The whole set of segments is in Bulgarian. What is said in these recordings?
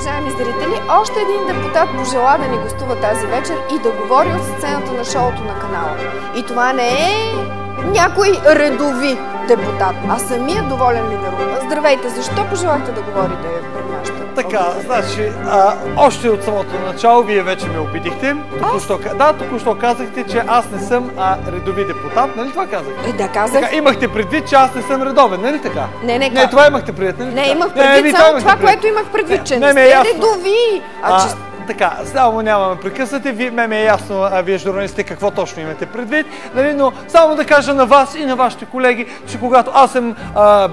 уважаеми зрители, още един депутат пожела да ни гостува тази вечер и да говори от сцената на шоуто на канала. И това не е някой редови депутат, а самият Доволен Лидеров. Здравейте, защо пожелахте да говорите пред нашата? Така, значи, още от самото начало вие вече ме обидихте. Току-що казахте, че аз не съм редови депутат, нали това казахте? Да, казах. Така, имахте предвид, че аз не съм редовен, нали така? Не, това имахте предвид, нали? Не, имах предвид само това, което имах предвид, че не сте редови. Така, само нямаме прекъснати. Ме е ясно, вие журналистите, какво точно имате предвид. Нали? Но само да кажа на вас и на вашите колеги, че когато аз съм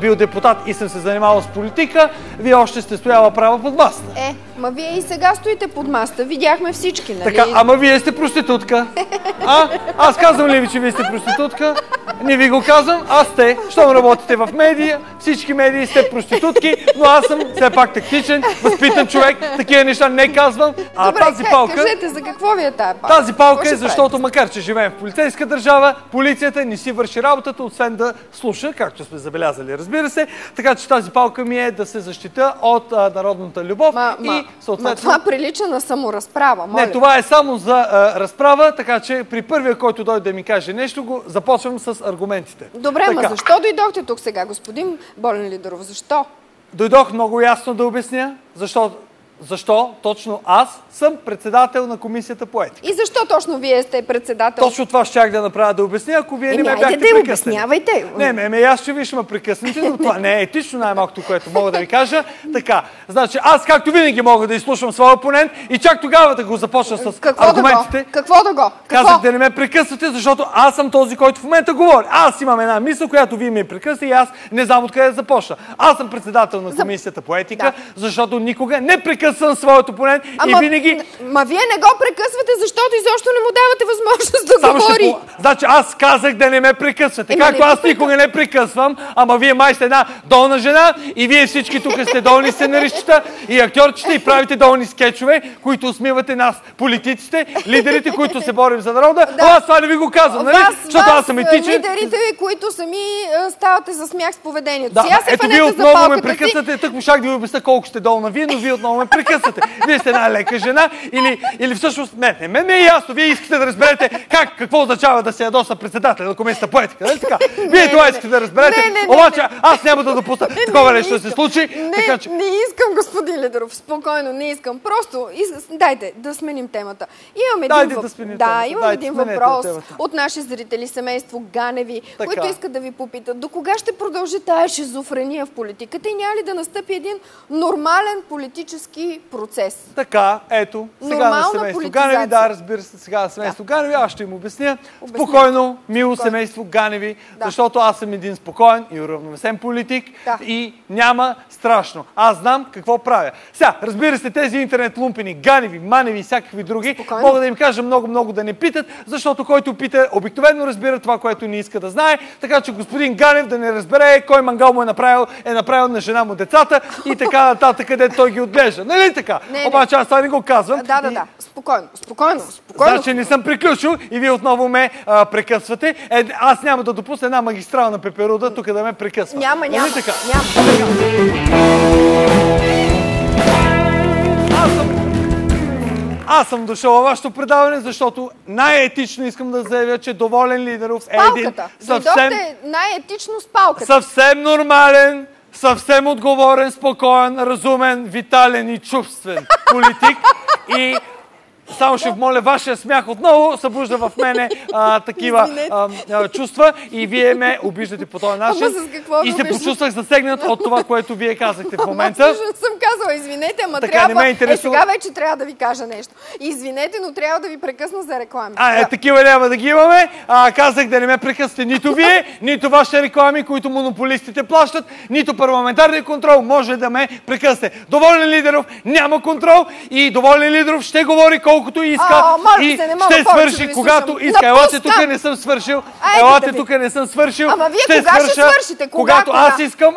бил депутат и съм се занимавал с политика, вие още сте стояла права под масата. Ма вие и сега стоите под масата. Видяхме всички, нали? Така, ама вие сте проститутка. Аз казвам ли ви, че вие сте проститутка? Не ви го казвам, аз сте. Щом работите в медия, всички медии сте проститутки, но аз съм все пак тактичен, възпитан човек, такива неща не казвам. Добре, тази палка, кажете, за какво ви е тая палка? Тази палка е защото, макар че живеем в полицейска държава, полицията не си върши работата, освен да слуша, както сме забелязали, разбира се. Така че тази палка ми е да се защита от народната любов и съответно... това прилича на саморазправа, моля. Не, това е само за разправа, така че при първия, който дойде да ми каже нещо, започвам с аргументите. Добре, ма защо дойдохте тук сега, господин Болен Лидеров? Защо? Дойдох много ясно да обясня, защо точно аз съм председател на комисията по етика. И защо точно вие сте председател? Точно това щях да направя да обясня, ако вие не ме бяхте прекъснали. Обяснявайте. Не, аз ще ви ще ме прекъснете, но това не е етично, най-малкото, което мога да ви кажа. Така, значи аз както винаги мога да изслушам своя опонент и чак тогава да го започна с аргументите. Какво да го? Казах да не ме прекъсвате, защото аз съм този, който в момента говори. Аз имам една мисъл, която вие ме прекъсвате и аз не знам откъде да започна. Аз съм председател на комисията по етика, защото никога не прекъсвам своят опонент и винаги... Ма вие не го прекъсвате, защото изобщо не му давате възможност да говори. Значи аз казах да не ме прекъсвате. Както аз никога не прекъсвам, ама вие май сте една долна жена и вие всички тук сте долни сценаристчета и актьорчета и правите долни скетчове, които усмивате нас, политиците, лидерите, които се борим за народа. Аз това не ви го казвам, нали? Защото аз съм етичен. Лидерите ви, които сами ставате за смях с поведението. Да, ето вие отново ме прекъсвате. Тък му шак да ви обясня колко сте долна вие, но вие отново ме прекъсвате. Вие сте една лека жена или всъщност мен е ясно. Вие искате да разберете какво означава да се ядоса председателя на комисията по етика. Нали така? Вие това искате да разберете, обаче аз няма да допусна такова нещо да се случи. Не искам, господин Лидеров, спокойно, не искам. Просто дайте да сменим темата. Имам един въпрос от наши зрители, семейство Ганеви, които искат да ви попитат до кога ще продължи тая шизофрения в политиката и няма ли да настъпи един нормален политически процес? Така, ето, сега на семейство Ганеви, разбира се, сега на семейство Ганеви, аз ще им обясня. Спокойно, мило семейство Ганеви, защото аз съм един спокоен и уравновесен политик и няма страшно. Аз знам какво правя. Сега, разбира се, тези интернет лумпени, Ганеви, Маневи и всякакви други, мога да им кажа много да не питат, защото който пита, обикновено разбира това, което не иска да знае. Така че господин Ганев да не разбере кой мангал му е направил на жена му децата и така нататък, където той ги отглежда. Нали така? Обаче аз това не го казвам. Да. Спокойно. Значи не съм приключил и вие отново ме прекъсвате. Аз няма да допусна една магистрална пеперуда тук да ме прекъсва. Няма. Аз съм дошъл във вашето предаване, защото най-етично искам да заявя, че Доволен Лидеров е един най-етично с палката. Съвсем нормален, съвсем отговорен, спокоен, разумен, витален и чувствен политик. И само ще моля, вашия смях отново събужда в мене такива чувства и вие ме обиждате по този начин. И се почувствах засегнат от това, което вие казахте в момента. Аз всъщност съм казала, извинете, ама трябва... сега вече трябва да ви кажа нещо. Извинете, но трябва да ви прекъсна за реклами. Такива няма да ги имаме. Казах да не ме прекъсвате нито вие, нито вашите реклами, които монополистите плащат, нито парламентарния контрол може да ме прекъсне. Доволен Лидеров няма контрол и Доволен Лидеров ще говори колко колкото иска и ще свърши, когато иска. Елате тук, не съм свършил. Елате тук, не съм свършил. Ама вие кога ще свършите? Когато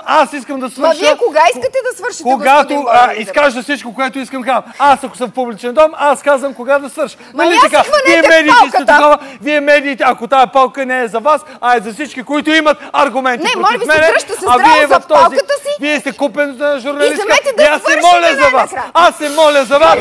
аз искам да свърша. Ма вие кога искате да свършите, когато изкажа всичко, което искам казвам. Аз ако съм в публичен дом, аз казвам кога да свърша. Ма я си хванете палката. Вие медиите, ако тая палка не е за вас, а е за всички, които имат аргументи против мене. Не, моля ви се, дръжте се здраво за палката си. Вие сте купен журналистка. И замете да свършите най-накрая. Аз се моля за вас.